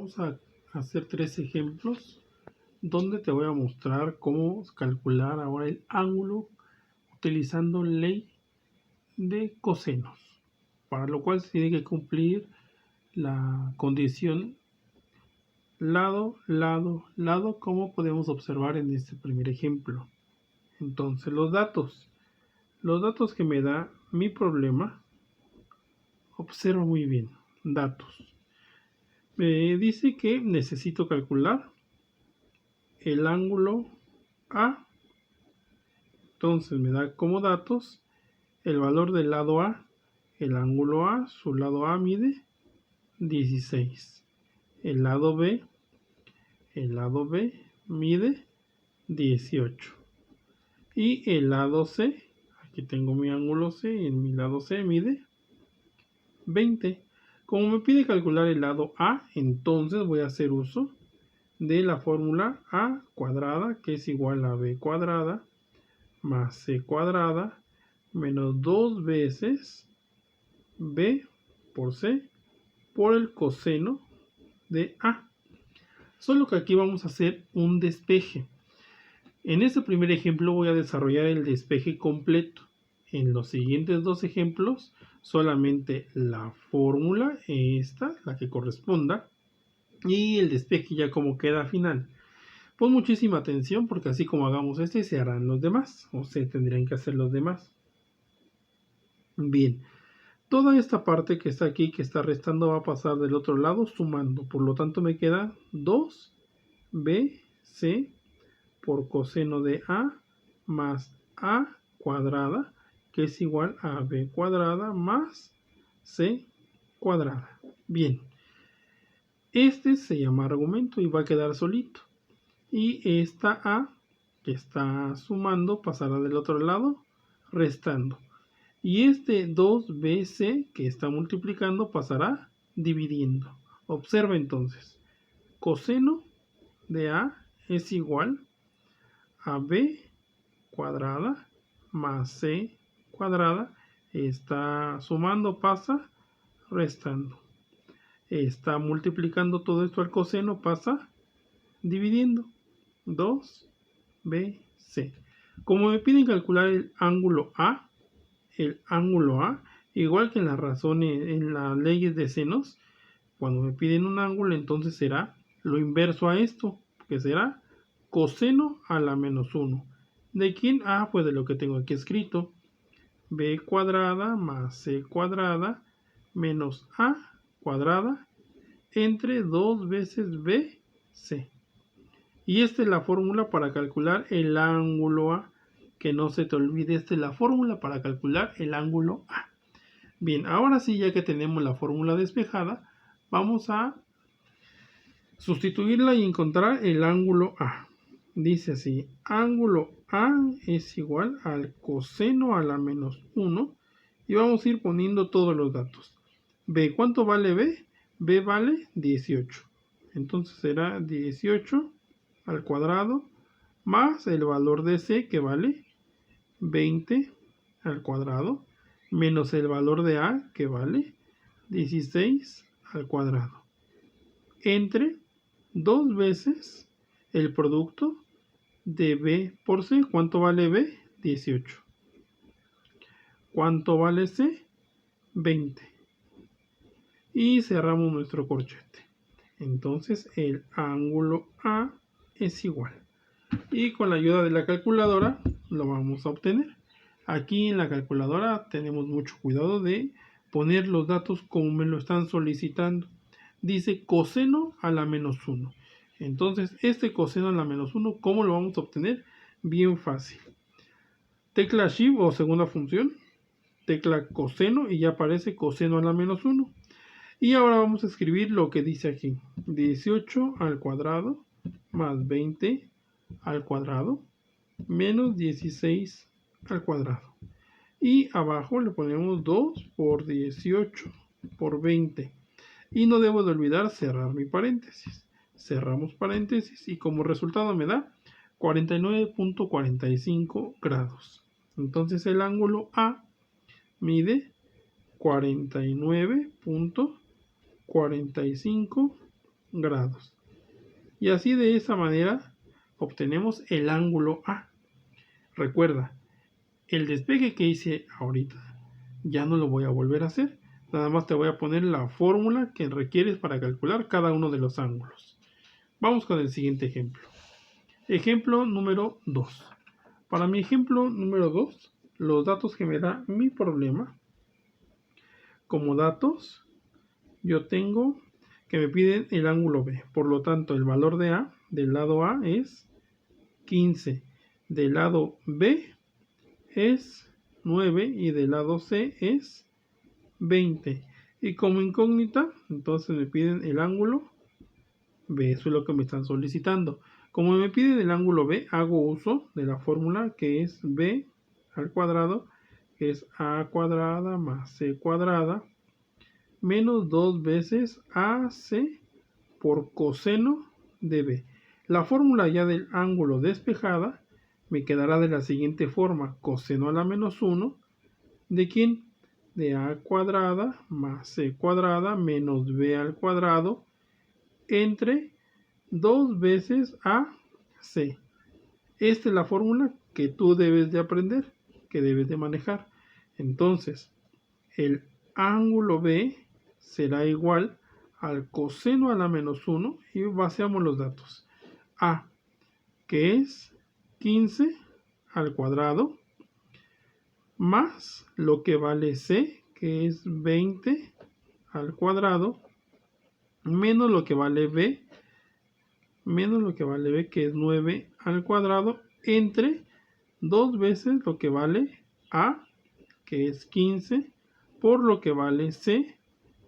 vamos a hacer 3 ejemplos donde te voy a mostrar cómo calcular ahora el ángulo utilizando ley de cosenos, para lo cual se tiene que cumplir la condición lado, lado, lado, como podemos observar en este primer ejemplo. Entonces los datos que me da mi problema, observa muy bien, datos. Me dice que necesito calcular el ángulo A. Entonces me da como datos el valor del lado A. El ángulo A, su lado A mide 16. El lado B mide 18. Y el lado C, aquí tengo mi ángulo C, y en mi lado C mide 20. Como me pide calcular el lado A, entonces voy a hacer uso de la fórmula A cuadrada, que es igual a B cuadrada más C cuadrada menos 2 veces B por C por el coseno de A. Solo que aquí vamos a hacer un despeje. En este primer ejemplo voy a desarrollar el despeje completo. En los siguientes 2 ejemplos solamente la fórmula, esta, la que corresponda, y el despeje ya como queda final. Pon muchísima atención porque así como hagamos este se harán los demás, o se tendrían que hacer los demás. Bien, toda esta parte que está aquí, que está restando, va a pasar del otro lado sumando. Por lo tanto me queda 2bc por coseno de A más A cuadrada, que es igual a B cuadrada más C cuadrada. Bien, este se llama argumento y va a quedar solito. Y esta A que está sumando pasará del otro lado restando. Y este 2bc que está multiplicando pasará dividiendo. Observa entonces, coseno de A es igual a B cuadrada más C cuadrada. Está sumando, pasa restando. Está multiplicando todo esto al coseno, pasa dividiendo. 2bc. Como me piden calcular el ángulo A, igual que en las razones, en las leyes de senos, cuando me piden un ángulo, entonces será lo inverso a esto, que será coseno a la menos 1. ¿De quién? Pues de lo que tengo aquí escrito. B cuadrada más C cuadrada menos A cuadrada entre 2 veces BC. Y esta es la fórmula para calcular el ángulo A. Que no se te olvide, esta es la fórmula para calcular el ángulo A. Bien, ahora sí, ya que tenemos la fórmula despejada, vamos a sustituirla y encontrar el ángulo A. Dice así, ángulo A es igual al coseno a la menos 1. Y vamos a ir poniendo todos los datos. B, ¿cuánto vale B? B vale 18. Entonces será 18 al cuadrado más el valor de C, que vale 20 al cuadrado, menos el valor de A, que vale 16 al cuadrado, entre 2 veces el producto de B por C. ¿Cuánto vale B? 18. ¿Cuánto vale C? 20. Y cerramos nuestro corchete. Entonces el ángulo A es igual. Y con la ayuda de la calculadora lo vamos a obtener. Aquí en la calculadora tenemos mucho cuidado de poner los datos como me lo están solicitando. Dice coseno a la menos 1. Entonces este coseno a la menos 1, ¿cómo lo vamos a obtener? Bien fácil. Tecla Shift o segunda función, tecla coseno y ya aparece coseno a la menos 1. Y ahora vamos a escribir lo que dice aquí. 18 al cuadrado más 20 al cuadrado menos 16 al cuadrado. Y abajo le ponemos 2 por 18 por 20. Y no debo de olvidar cerrar mi paréntesis. Cerramos paréntesis y como resultado me da 49.45 grados. Entonces el ángulo A mide 49.45 grados. Y así de esa manera obtenemos el ángulo A. Recuerda, el despegue que hice ahorita ya no lo voy a volver a hacer. Nada más te voy a poner la fórmula que requieres para calcular cada uno de los ángulos. Vamos con el siguiente ejemplo. Ejemplo número 2. Para mi ejemplo número 2, los datos que me da mi problema, como datos, yo tengo que me piden el ángulo B. Por lo tanto, el valor de A, del lado A, es 15. Del lado B es 9 y del lado C es 20. Y como incógnita, entonces me piden el ángulo B. Eso es lo que me están solicitando. Como me piden el ángulo B, hago uso de la fórmula que es B al cuadrado, que es A cuadrada más C cuadrada, menos 2 veces AC por coseno de B. La fórmula ya del ángulo despejada me quedará de la siguiente forma: coseno a la menos 1, ¿de quién? De A cuadrada más C cuadrada menos B al cuadrado entre 2 veces AC. Esta es la fórmula que tú debes de aprender, que debes de manejar. Entonces, el ángulo B será igual al coseno a la menos 1 y vaciamos los datos. A, que es 15 al cuadrado, más lo que vale C, que es 20 al cuadrado, menos lo que vale B, que es 9 al cuadrado, entre 2 veces lo que vale A, que es 15, por lo que vale C,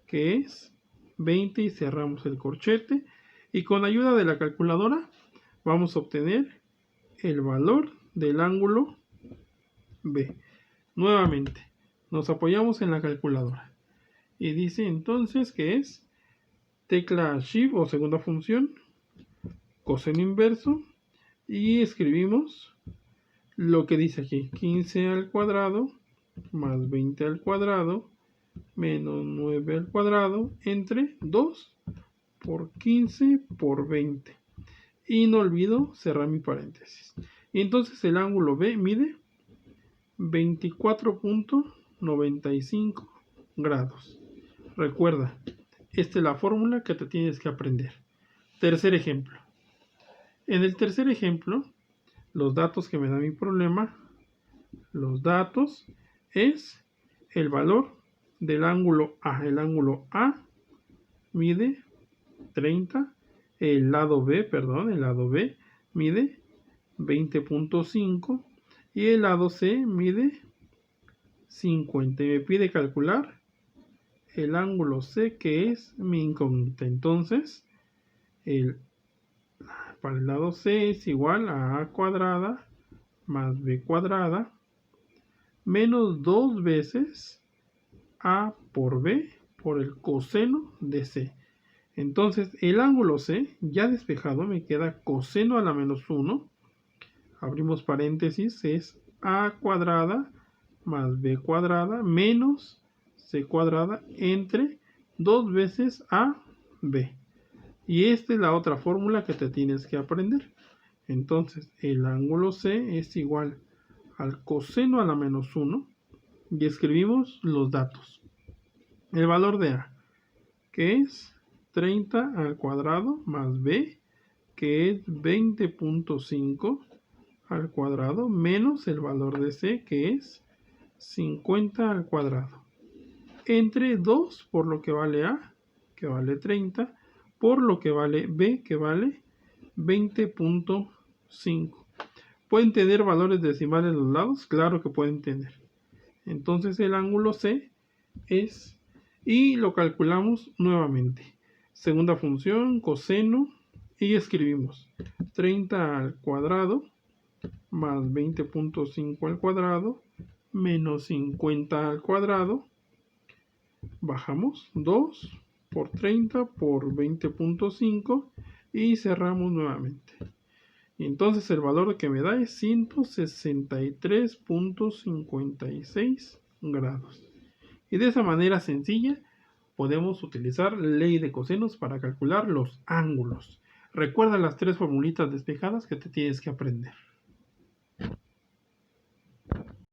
que es 20, y cerramos el corchete. Y con ayuda de la calculadora vamos a obtener el valor del ángulo B. Nuevamente, nos apoyamos en la calculadora. Y dice entonces que es tecla Shift o segunda función, coseno inverso, y escribimos lo que dice aquí: 15 al cuadrado más 20 al cuadrado menos 9 al cuadrado entre 2 por 15 por 20. Y no olvido cerrar mi paréntesis. Y entonces el ángulo B mide 24.95 grados. Recuerda, esta es la fórmula que te tienes que aprender. Tercer ejemplo. En el tercer ejemplo, los datos que me da mi problema, los datos es el valor del ángulo A. El ángulo A mide 30, el lado B mide 20.5 y el lado C mide 50. Y me pide calcular el ángulo C, que es mi incógnita. Entonces, para el lado C es igual a A cuadrada más B cuadrada menos 2 veces A por B por el coseno de C. Entonces el ángulo C ya despejado me queda coseno a la menos 1, abrimos paréntesis, es A cuadrada más B cuadrada menos C cuadrada entre 2 veces AB. Y esta es la otra fórmula que te tienes que aprender. Entonces el ángulo C es igual al coseno a la menos 1 y escribimos los datos. El valor de A, que es 30 al cuadrado, más B, que es 20.5 al cuadrado, menos el valor de C, que es 50 al cuadrado, entre 2 por lo que vale A, que vale 30, por lo que vale B, que vale 20.5. ¿Pueden tener valores decimales los lados? Claro que pueden tener. Entonces el ángulo C es, y lo calculamos nuevamente. Segunda función, coseno, y escribimos 30 al cuadrado más 20.5 al cuadrado menos 50 al cuadrado. Bajamos 2 por 30 por 20.5 y cerramos nuevamente. Y entonces el valor que me da es 163.56 grados. Y de esa manera sencilla podemos utilizar ley de cosenos para calcular los ángulos. Recuerda las 3 formulitas despejadas que te tienes que aprender.